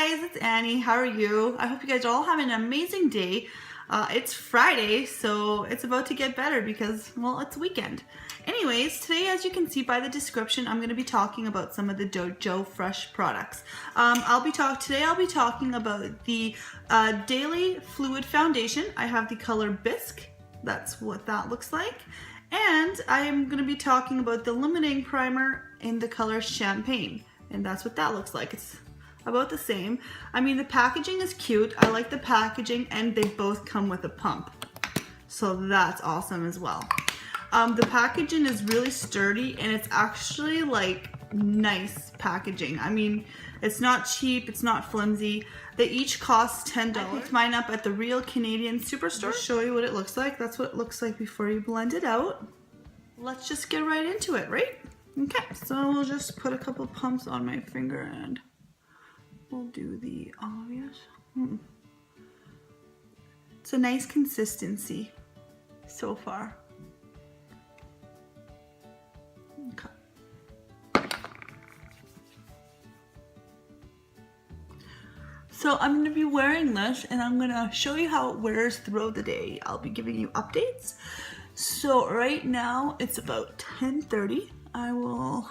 guys, it's Annie. How are you? I hope you guys are all having an amazing day. It's Friday, so it's about to get better because, well, it's weekend. Anyways, today, as you can see by the description, I'm going to be talking about some of the Joe Fresh products. Today I'll be talking about the Daily Fluid Foundation. I have the color Bisque. That's what that looks like. And I am going to be talking about the Illuminating primer in the color Champagne. And that's what that looks like. It's about the same. I mean, the packaging is cute. I like the packaging, and they both come with a pump. So that's awesome as well. The packaging is really sturdy, and it's actually like nice packaging. I mean, it's not cheap, it's not flimsy. They each cost $10. I picked mine up at the Real Canadian Superstore. I'll show you what it looks like. That's what it looks like before you blend it out. Let's just get right into it, right? Okay, so we'll just put a couple pumps on my finger and we'll do the obvious. It's a nice consistency so far. Okay. So I'm going to be wearing this, and I'm going to show you how it wears throughout the day. I'll be giving you updates. So right now it's about 10:30. I will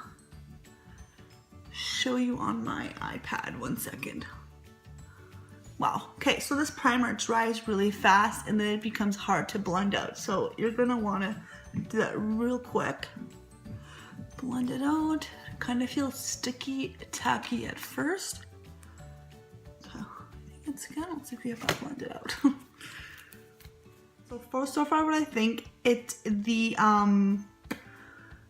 show you on my iPad. 1 second. Wow. Okay, so this primer dries really fast, and then it becomes hard to blend out. So you're gonna want to do that real quick. Blend it out. Kind of feels sticky, tacky at first. So I think it's kind of see if I blend it out. So far what I think, it's the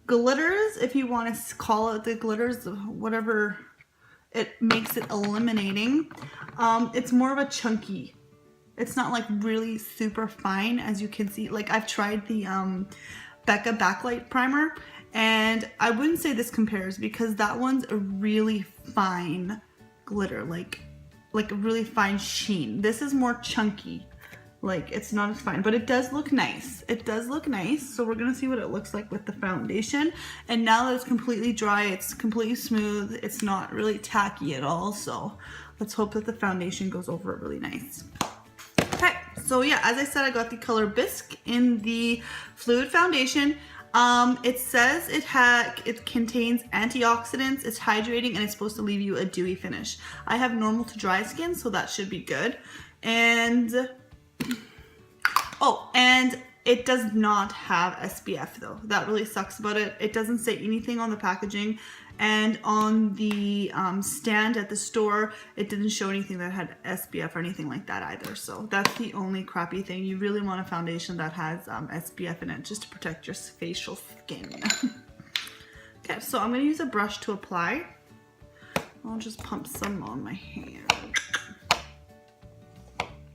glitters, if you want to call it the glitters, whatever it makes it illuminating. It's more of a chunky. It's not like really super fine, as you can see. Like, I've tried the Becca Backlight Primer, and I wouldn't say this compares, because that one's a really fine glitter, like a really fine sheen. This is more chunky. Like, it's not as fine, but it does look nice. It does look nice. So we're gonna see what it looks like with the foundation. And now that it's completely dry, it's completely smooth. It's not really tacky at all. So let's hope that the foundation goes over it really nice. Okay, so yeah, as I said, I got the color Bisque in the Fluid Foundation. It says it contains antioxidants, it's hydrating, and it's supposed to leave you a dewy finish. I have normal to dry skin, so that should be good. And oh, and it does not have SPF though. That really sucks about it. It doesn't say anything on the packaging, and on the stand at the store, it didn't show anything that had SPF or anything like that either. So that's the only crappy thing. You really want a foundation that has SPF in it, just to protect your facial skin. Okay, so I'm gonna use a brush to apply. I'll just pump some on my hand.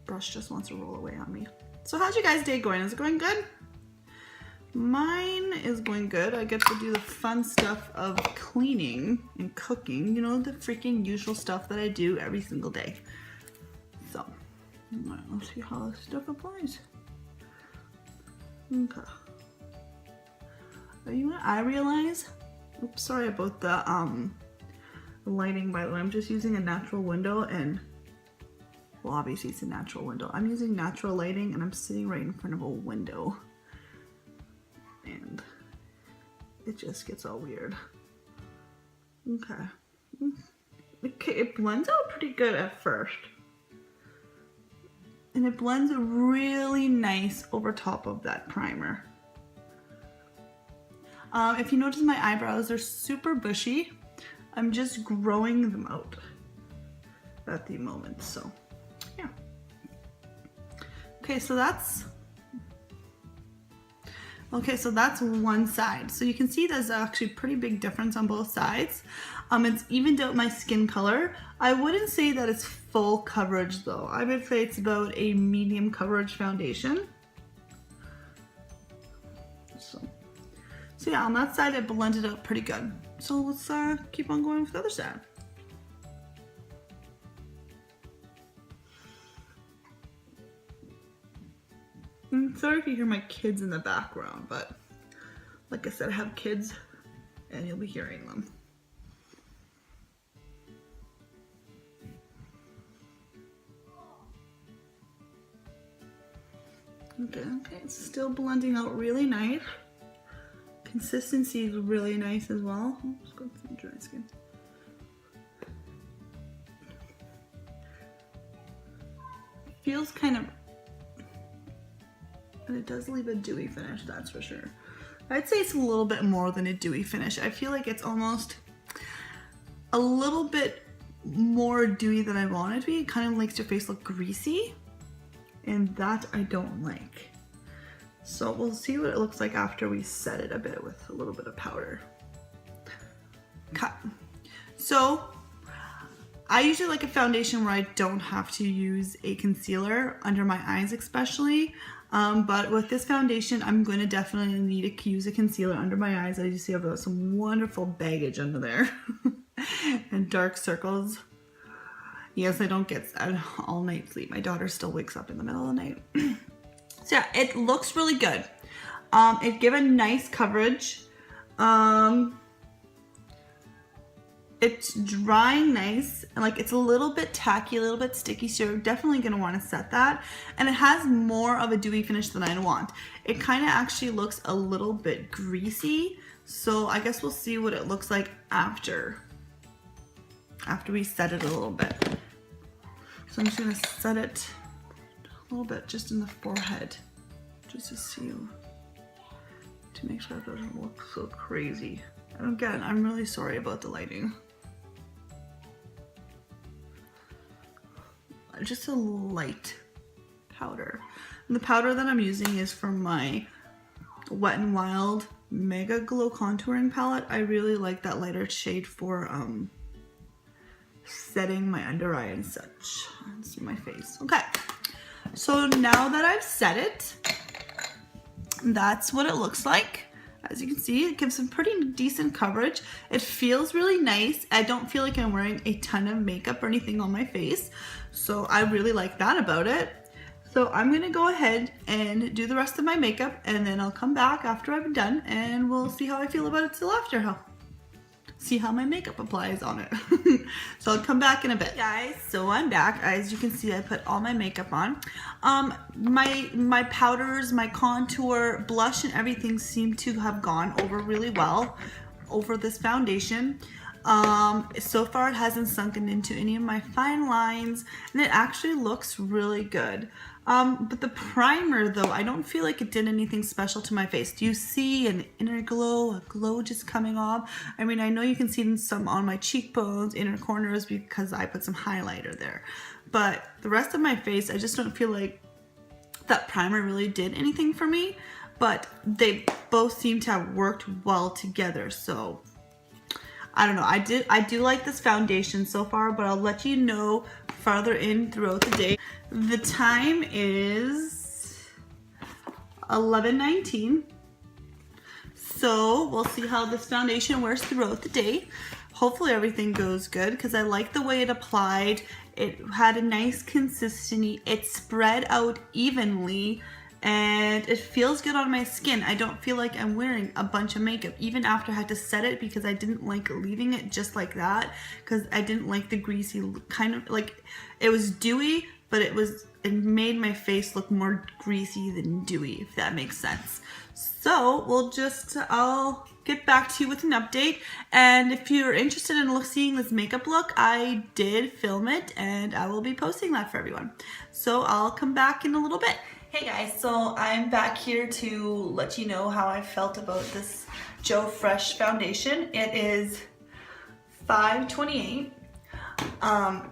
Brush just wants to roll away on me. So how's your guys' day going? Is it going good? Mine is going good. I get to do the fun stuff of cleaning and cooking. You know, the freaking usual stuff that I do every single day. So, let's see how this stuff applies. Okay. You know what I realize? Oops, sorry about the lighting, by the way. I'm just using a natural window, and well, obviously it's a natural window. I'm using natural lighting, and I'm sitting right in front of a window. And it just gets all weird. Okay. Okay, it blends out pretty good at first. And it blends really nice over top of that primer. If you notice my eyebrows, they're super bushy. I'm just growing them out at the moment, so yeah. Okay, so that's one side. So you can see there's actually a pretty big difference on both sides. It's evened out my skin color. I wouldn't say that it's full coverage though. I would say it's about a medium coverage foundation. So yeah, on that side it blended out pretty good. So let's keep on going with the other side. I'm sorry if you hear my kids in the background, but like I said, I have kids and you'll be hearing them. Okay, it's still blending out really nice. Consistency is really nice as well. Let's go with some dry skin. Feels kind of, but it does leave a dewy finish, that's for sure. I'd say it's a little bit more than a dewy finish. I feel like it's almost a little bit more dewy than I want it to be. It kind of makes your face look greasy, and that I don't like. So we'll see what it looks like after we set it a bit with a little bit of powder. Okay. So I usually like a foundation where I don't have to use a concealer under my eyes especially. But with this foundation, I'm going to definitely need to use a concealer under my eyes. I just see I've got some wonderful baggage under there and dark circles. Yes, I don't get all night sleep. My daughter still wakes up in the middle of the night. So yeah, it looks really good. It gives a nice coverage. It's drying nice, and like it's a little bit tacky, a little bit sticky, so you're definitely gonna wanna set that. And it has more of a dewy finish than I want. It kind of actually looks a little bit greasy, so I guess we'll see what it looks like after we set it a little bit. So I'm just gonna set it a little bit just in the forehead, just to see, to make sure it doesn't look so crazy. And again, I'm really sorry about the lighting. Just a light powder. And the powder that I'm using is from my Wet n Wild Mega Glow Contouring Palette. I really like that lighter shade for setting my under eye and such. Let's see my face. Okay. So now that I've set it, that's what it looks like. As you can see, it gives some pretty decent coverage. It feels really nice. I don't feel like I'm wearing a ton of makeup or anything on my face. So I really like that about it. So I'm gonna go ahead and do the rest of my makeup, and then I'll come back after I'm done and we'll see how I feel about it till after. See how my makeup applies on it. So I'll come back in a bit. Guys, so I'm back. As you can see, I put all my makeup on. My powders, my contour, blush, and everything seem to have gone over really well over this foundation. So far it hasn't sunken into any of my fine lines, and it actually looks really good. But the primer though, I don't feel like it did anything special to my face. Do you see an inner glow, a glow just coming off? I mean, I know you can see some on my cheekbones, inner corners, because I put some highlighter there. But the rest of my face, I just don't feel like that primer really did anything for me. But they both seem to have worked well together, so I don't know. I do like this foundation so far, but I'll let you know farther in throughout the day. The time is 11:19. So we'll see how this foundation wears throughout the day. Hopefully everything goes good because I like the way it applied. It had a nice consistency. It spread out evenly. And it feels good on my skin. I don't feel like I'm wearing a bunch of makeup even after I had to set it, because I didn't like leaving it just like that, because I didn't like the greasy kind of, like, it was dewy, but it made my face look more greasy than dewy, if that makes sense. So I'll get back to you with an update. And if you're interested in seeing this makeup look, I did film it and I will be posting that for everyone. So I'll come back in a little bit. Hey guys, so I'm back here to let you know how I felt about this Joe Fresh foundation. It is 5:28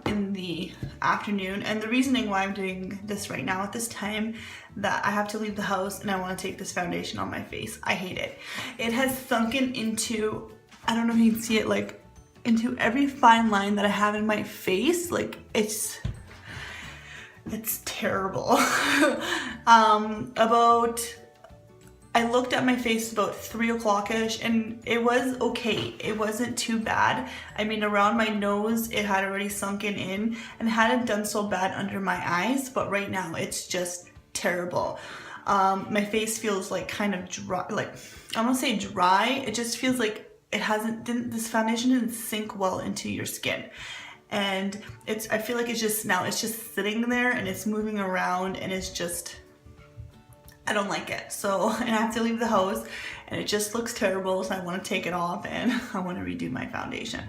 in the afternoon, and the reasoning why I'm doing this right now at this time, that I have to leave the house and I want to take this foundation on my face. I hate it. It has sunken into, I don't know if you can see it, like into every fine line that I have in my face. Like it's terrible. I looked at my face about 3 o'clock-ish and it was okay. It wasn't too bad. I mean, around my nose, it had already sunken in and hadn't done so bad under my eyes, but right now it's just terrible. My face feels like kind of dry, like, I don't want to say dry, it just feels like this foundation didn't sink well into your skin. And I feel like it's just sitting there and it's moving around and it's just I don't like it. So, and I have to leave the house and it just looks terrible. So I want to take it off and I want to redo my foundation.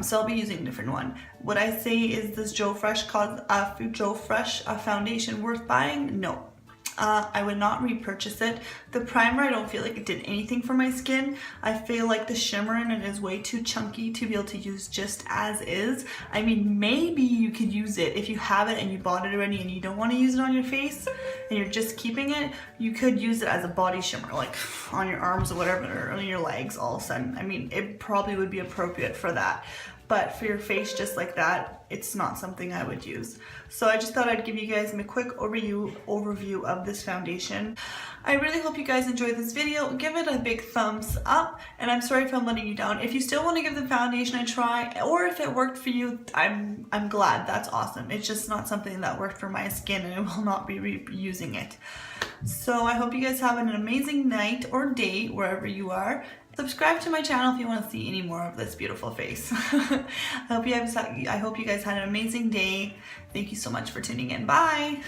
So I'll be using a different one. Would I say is this Joe Fresh foundation worth buying? No. I would not repurchase it. The primer, I don't feel like it did anything for my skin. I feel like the shimmer in it is way too chunky to be able to use just as is. I mean, maybe you could use it if you have it and you bought it already and you don't want to use it on your face and you're just keeping it. You could use it as a body shimmer, like on your arms or whatever, or on your legs all of a sudden. I mean, it probably would be appropriate for that. But for your face just like that, it's not something I would use. So I just thought I'd give you guys a quick overview of this foundation. I really hope you guys enjoyed this video. Give it a big thumbs up, and I'm sorry if I'm letting you down. If you still want to give the foundation a try, or if it worked for you, I'm glad. That's awesome. It's just not something that worked for my skin, and I will not be reusing it. So I hope you guys have an amazing night or day wherever you are. Subscribe to my channel if you want to see any more of this beautiful face. I hope you guys had an amazing day. Thank you so much for tuning in. Bye!